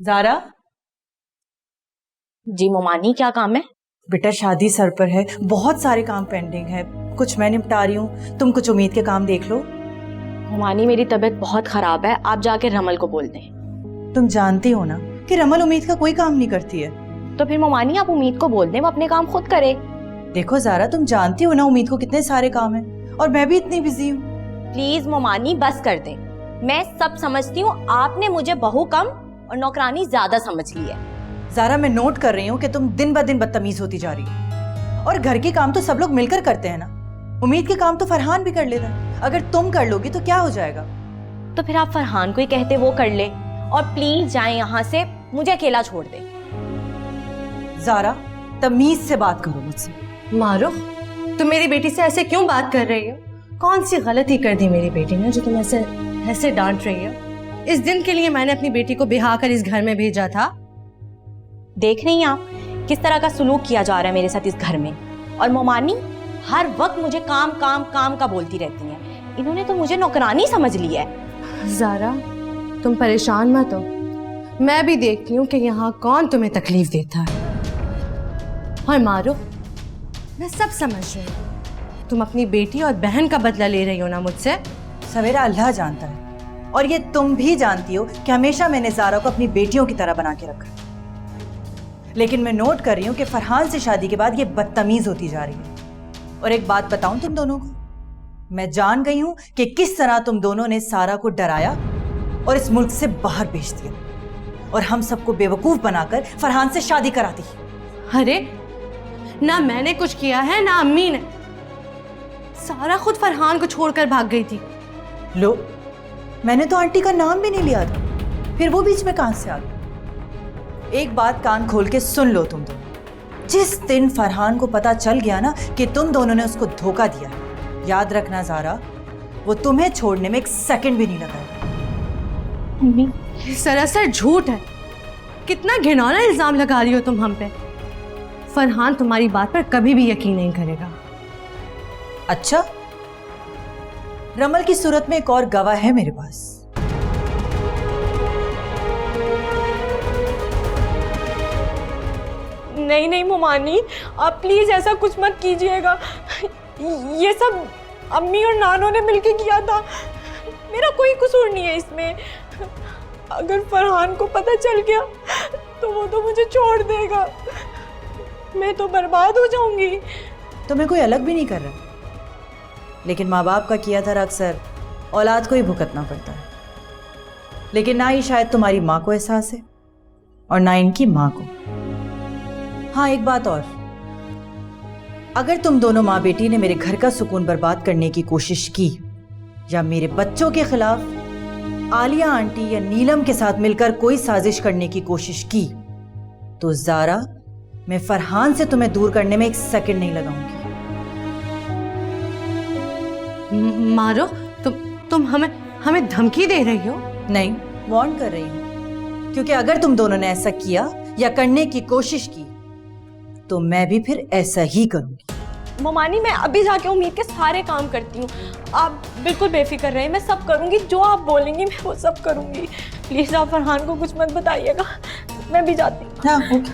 ज़ारा। जी मोमानी, क्या काम है? बेटा शादी सर पर है, बहुत सारे काम पेंडिंग है। कुछ मैं निपटा रही हूँ, तुम कुछ उम्मीद के काम देख लो। मोमानी मेरी तबीयत बहुत खराब है, आप जाके रमल को बोल दें। तुम जानती हो ना कि रमल उम्मीद का कोई काम नहीं करती है। तो फिर मोमानी आप उम्मीद को बोल दें, वो अपने काम खुद करे। देखो ज़ारा, तुम जानती हो ना उम्मीद को कितने सारे काम हैं और मैं भी इतनी बिजी हूँ। प्लीज मोमानी बस कर दें। मैं सब समझती हूँ, आपने मुझे बहू कम और नौकरानी ज्यादा समझ ली है। ज़ारा, मैं नोट कर रही हूँ कि तुम दिन ब दिन बदतमीज होती जा रही हो। और घर के काम तो सब लोग मिलकर करते हैं ना। उम्मीद के काम तो फरहान भी कर लेता है। अगर तुम कर लोगी तो क्या हो जाएगा? तो फिर आप फरहान को ही कहते वो कर ले, और प्लीज जाएं यहाँ से, मुझे अकेला छोड़ दे। ज़ारा, तमीज से बात करो मुझसे। मारूफ, तुम मेरी बेटी से ऐसे क्यों बात कर रही हो? कौन सी गलती कर दी मेरी बेटी ने जो तुम ऐसे डांट रही हो? इस दिन के लिए मैंने अपनी बेटी को बिहा कर इस घर में भेजा था। देख रही हैं आप किस तरह का सुलूक किया जा रहा है मेरे साथ इस घर में। और मोमानी हर वक्त मुझे काम काम काम का बोलती रहती हैं। इन्होंने तो मुझे नौकरानी समझ लिया है। ज़ारा, तुम परेशान मत हो, मैं भी देखती हूँ कि यहाँ कौन तुम्हें तकलीफ देता है। और मारूफ, मैं सब समझ रही हूँ, तुम अपनी बेटी और बहन का बदला ले रही हो ना मुझसे। सवेरा अल्लाह जानता है, और ये तुम भी जानती हो कि हमेशा मैंने ज़ारा को अपनी बेटियों की तरह बना के रखा है। लेकिन मैं नोट कर रही हूँ कि फरहान से शादी के बाद ये बदतमीज होती जा रही है। और एक बात बताऊं तुम दोनों को, मैं जान गई हूं कि किस तरह तुम दोनों ने सारा को डराया और इस मुल्क से बाहर भेज दिया और हम सबको बेवकूफ बनाकर फरहान से शादी करा दी। अरे ना मैंने कुछ किया है ना अम्मी ने। सारा खुद फरहान को छोड़कर भाग गई थी। लो, मैंने तो आंटी का नाम भी नहीं लिया था, फिर वो बीच में कहां से आ गई? एक बात कान खोल के सुन लो तुम दोनों। जिस दिन फरहान को पता चल गया ना कि तुम दोनों ने उसको धोखा दिया, याद रखना ज़ारा, वो तुम्हें छोड़ने में एक सेकंड भी नहीं लगाएगा। अम्मी, ये सरासर झूठ है। कितना घिनौना इल्जाम लगा रही हो तुम हम पे। फरहान तुम्हारी बात पर कभी भी यकीन नहीं करेगा। अच्छा, रमल की सूरत में एक और गवाह है मेरे पास। नहीं नहीं मोमानी, आप प्लीज ऐसा कुछ मत कीजिएगा। ये सब अम्मी और नानों ने मिलके किया था, मेरा कोई कसूर नहीं है इसमें। अगर फरहान को पता चल गया तो वो तो मुझे छोड़ देगा, मैं तो बर्बाद हो जाऊंगी। तुम्हें कोई अलग भी नहीं कर रहा, लेकिन माँ बाप का किया था अक्सर औलाद को ही भुगतना पड़ता है। लेकिन ना ही शायद तुम्हारी माँ को एहसास है और ना इनकी माँ को। हाँ, एक बात और, अगर तुम दोनों माँ बेटी ने मेरे घर का सुकून बर्बाद करने की कोशिश की या मेरे बच्चों के खिलाफ आलिया आंटी या नीलम के साथ मिलकर कोई साजिश करने की कोशिश की, तो ज़ारा, मैं फरहान से तुम्हें दूर करने में एक सेकंड नहीं लगाऊंगी। मारो, तुम हमें धमकी दे रही हो? नहीं, वार्न कर रही हूं, क्योंकि अगर तुम दोनों ने ऐसा किया या करने की कोशिश की तो मैं भी फिर ऐसा ही करूंगी। मोमानी, मैं अभी जाके उम्मीद के सारे काम करती हूँ, आप बिल्कुल बेफिक्र रहे, मैं सब करूँगी, जो आप बोलेंगी मैं वो सब करूँगी। प्लीज़ आप फरहान को कुछ मत बताइएगा, मैं भी जाती हूँ। हाँ, ओके।